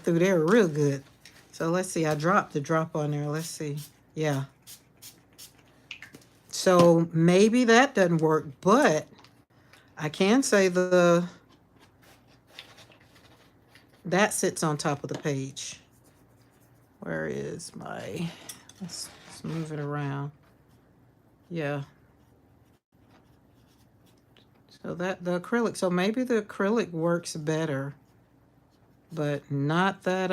through there real good. So let's see, I dropped the drop on there. Let's see. Yeah. So maybe that doesn't work, but I can say that sits on top of the page. Where is my, let's move it around. Yeah. So that the acrylic, so maybe the acrylic works better, but not that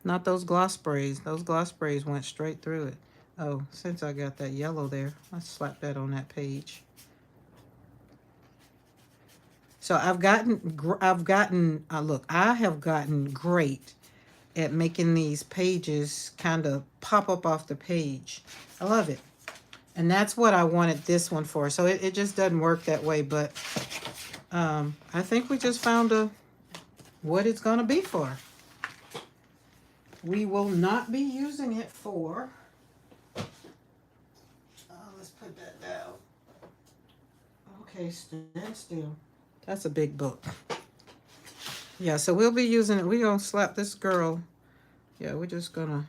not those gloss sprays. Those gloss sprays went straight through it. Oh, since I got that yellow there, let's slap that on that page. So I've gotten look, I have gotten great at making these pages kind of pop up off the page. I love it. And that's what I wanted this one for. So it just doesn't work that way, but I think we just found what it's going to be for. We will not be using it for, let's put that down. Okay, stand still. That's a big book. Yeah, so we'll be using it. We're going to slap this girl. Yeah, we're just going to.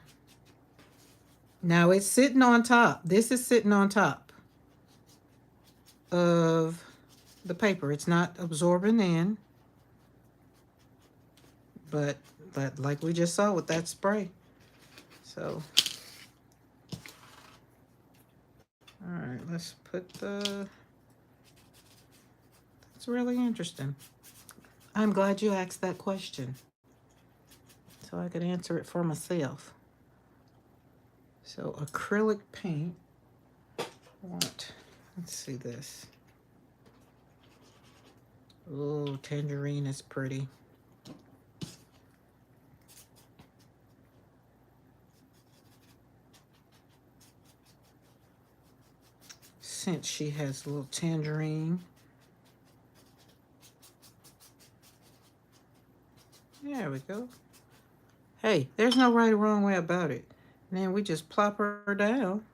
Now it's sitting on top. This is sitting on top of the paper. It's not absorbing in. But like we just saw with that spray. So, all right, let's put that's really interesting. I'm glad you asked that question, so I could answer it for myself. So acrylic paint, let's see this. Oh, tangerine is pretty. Since she has a little tangerine. There we go. Hey, there's no right or wrong way about it. And then we just plop her down.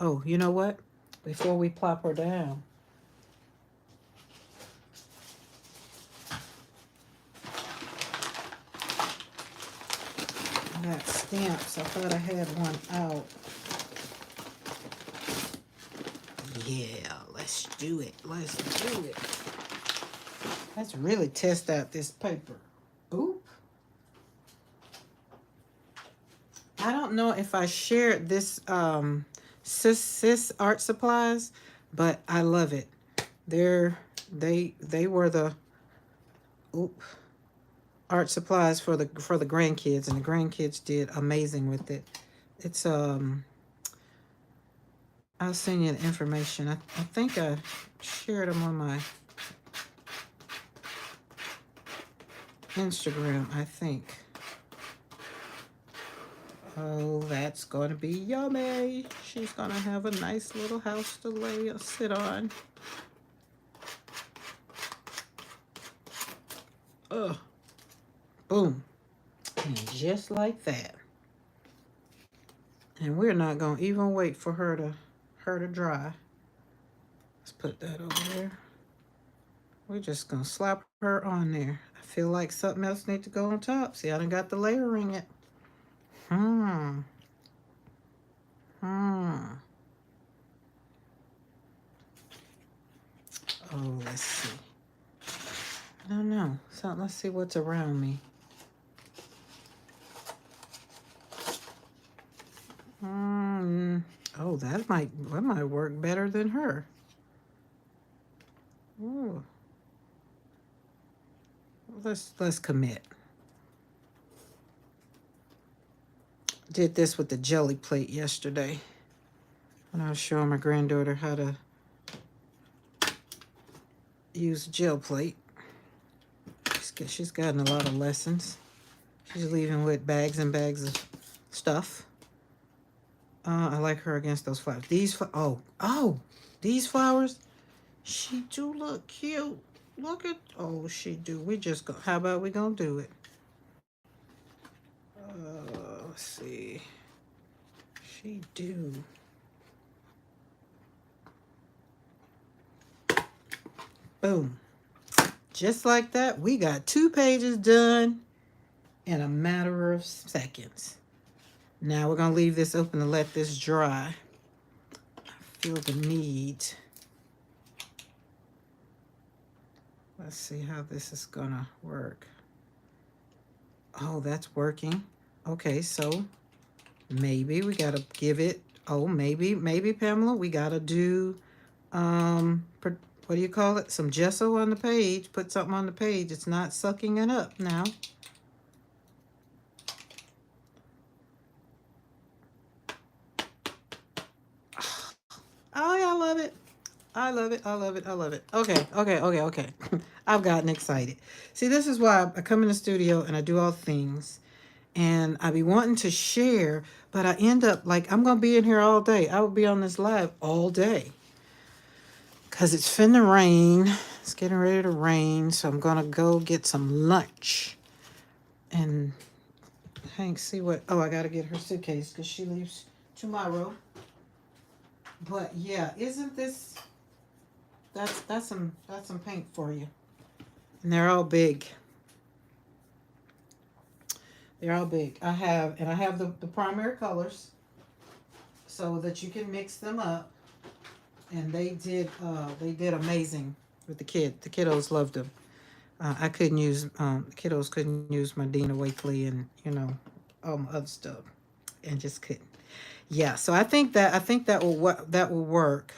Oh, you know what? Before we plop her down, I got stamps. I thought I had one out. Yeah, let's do it. Let's do it. Let's really test out this paper. Oop. I don't know if I shared this Sis Art Supplies, but I love it. They were the art supplies for the grandkids, and the grandkids did amazing with it. It's I'll send you the information. I think I shared them on my Instagram, I think. Oh, that's going to be yummy. She's going to have a nice little house to sit on. Ugh. Boom. And just like that. And we're not going to even wait for her to dry. Let's put that over there. We're just going to slap her on there. I feel like something else need to go on top. See, I done got the layering it. Hmm. Hmm. Oh, let's see. I don't know. So let's see what's around me. Hmm. Oh, that might work better than her. Ooh. Let's commit. Did this with the jelly plate yesterday when I was showing my granddaughter how to use a gel plate. She's gotten a lot of lessons. She's leaving with bags and bags of stuff. I like her against those flowers. These flowers. She do look cute. Look at, she do. We just go. How about we gonna do it? Let's see. She do. Boom. Just like that, we got 2 pages done in a matter of seconds. Now we're gonna leave this open to let this dry. I feel the need. Let's see how this is gonna work. Oh, that's working. Okay, so maybe we gotta give it, maybe Pamela, we gotta do, what do you call it? Some gesso on the page, put something on the page. It's not sucking it up now. Oh, yeah, I love it. I love it. I love it. I love it. Okay. I've gotten excited. See, this is why I come in the studio and I do all things. And I be wanting to share, but I end up like, I'm going to be in here all day. I will be on this live all day. Because it's finna rain. It's getting ready to rain. So I'm going to go get some lunch. And Hank, see what, I got to get her suitcase because she leaves tomorrow. But yeah, isn't this, that's some paint for you. And they're all big. They're all big. I have the primary colors so that you can mix them up. And they did amazing with the kid. The kiddos loved them. I couldn't use the kiddos couldn't use my Dina Wakley and all my other stuff, and just couldn't. Yeah, so I think that will work.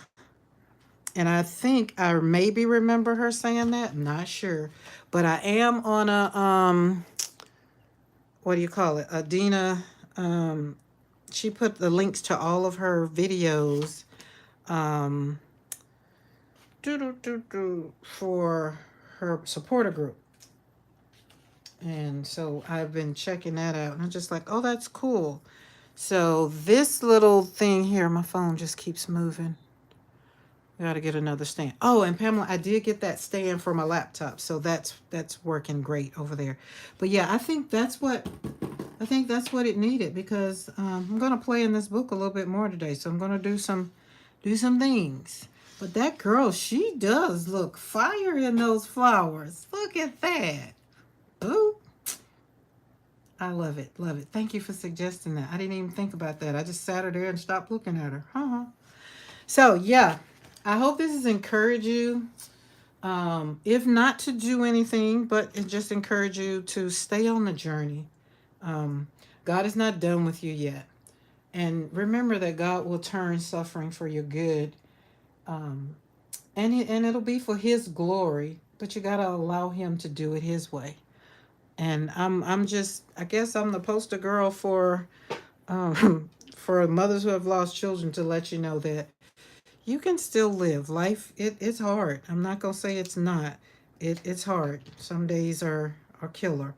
And I think I maybe remember her saying that. I'm not sure, but I am on a what do you call it? Adina, she put the links to all of her videos, for her supporter group. And so I've been checking that out, and I'm just like, oh, that's cool. So this little thing here, my phone just keeps moving. We got to get another stand. Oh, and Pamela, I did get that stand for my laptop, so that's working great over there. But yeah, I think that's what it needed, because I'm gonna play in this book a little bit more today. So I'm gonna do some things. But that girl, she does look fire in those flowers. Look at that. Ooh. I love it. Love it. Thank you for suggesting that. I didn't even think about that. I just sat her there and stopped looking at her. So yeah, I hope this has encouraged you. If not to do anything, but it just encourage you to stay on the journey. God is not done with you yet. And remember that God will turn suffering for your good. And it'll be for his glory, but you got to allow him to do it his way. And I'm just, I guess I'm the poster girl for for mothers who have lost children, to let you know that you can still live life. It's hard. I'm not gonna say it's not. It's hard. Some days are killer,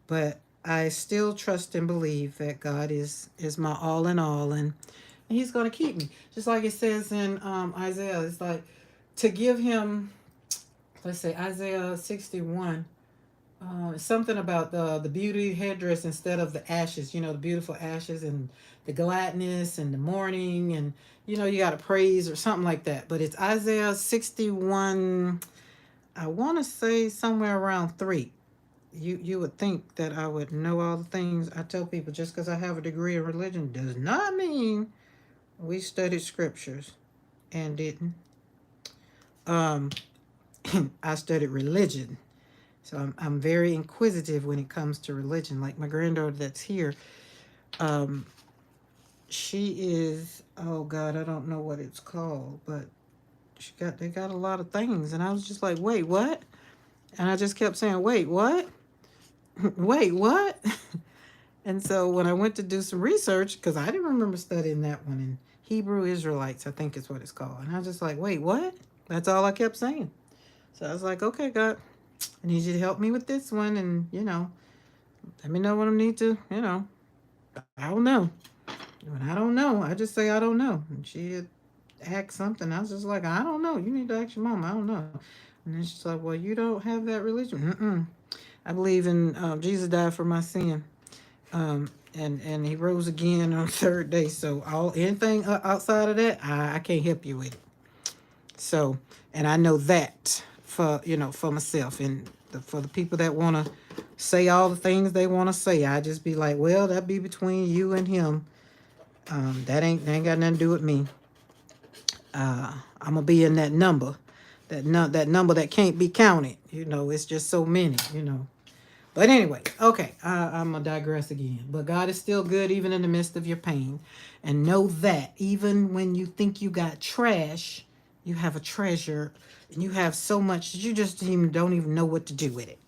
but I still trust and believe that God is my all in all, and he's gonna keep me. Just like it says in Isaiah, it's like to give him, let's say Isaiah 61. Something about the beauty headdress instead of the ashes, the beautiful ashes, and the gladness and the mourning, and you got to praise or something like that. But it's Isaiah 61, I want to say somewhere around 3. you would think that I would know all the things. I tell people just because I have a degree in religion does not mean we studied scriptures and didn't. Um, I studied religion, so I'm very inquisitive when it comes to religion. Like my granddaughter that's here, um, she is, oh God, I don't know what it's called, but they got a lot of things, and I was just like, wait, what? And I just kept saying, wait, what? Wait, what? And so when I went to do some research, because I didn't remember studying that one in Hebrew Israelites, I think is what it's called. And I was just like, wait, what? That's all I kept saying. So I was like, okay, God, I need you to help me with this one. And, let me know when I need to, I don't know. When I don't know, I just say, I don't know. And she had asked something. I was just like, I don't know. You need to ask your mom. I don't know. And then she's like, well, you don't have that religion. Mm-mm. I believe in Jesus died for my sin. And he rose again on the third day. So all anything outside of that, I can't help you with it. So, and I know that for myself and for the people that want to say all the things they want to say, I just be like, well, that be between you and him. That ain't got nothing to do with me. I'm gonna be in that number, that number that can't be counted. It's just so many. But anyway, okay, I'm going to digress again. But God is still good even in the midst of your pain. And know that even when you think you got trash, you have a treasure. And you have so much that you just don't even know what to do with it.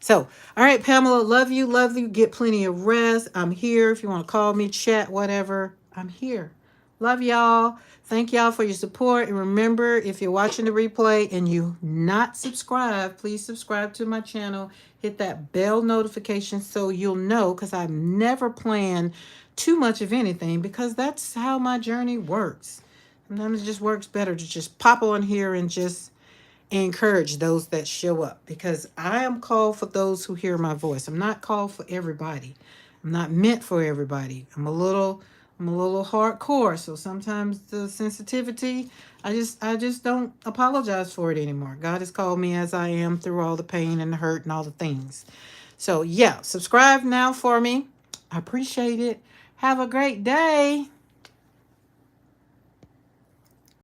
So, all right, Pamela, love you, love you. Get plenty of rest. I'm here. If you want to call me, chat, whatever, I'm here. Love y'all. Thank y'all for your support. And remember, if you're watching the replay and you not subscribed, please subscribe to my channel. Hit that bell notification so you'll know, because I've never planned too much of anything, because that's how my journey works. Sometimes it just works better to just pop on here and just encourage those that show up, because I am called for those who hear my voice. I'm not called for everybody. I'm not meant for everybody. I'm a little hardcore, so sometimes the sensitivity, I just don't apologize for it anymore. God has called me as I am through all the pain and the hurt and all the things. So yeah, subscribe now for me. I appreciate it. Have a great day.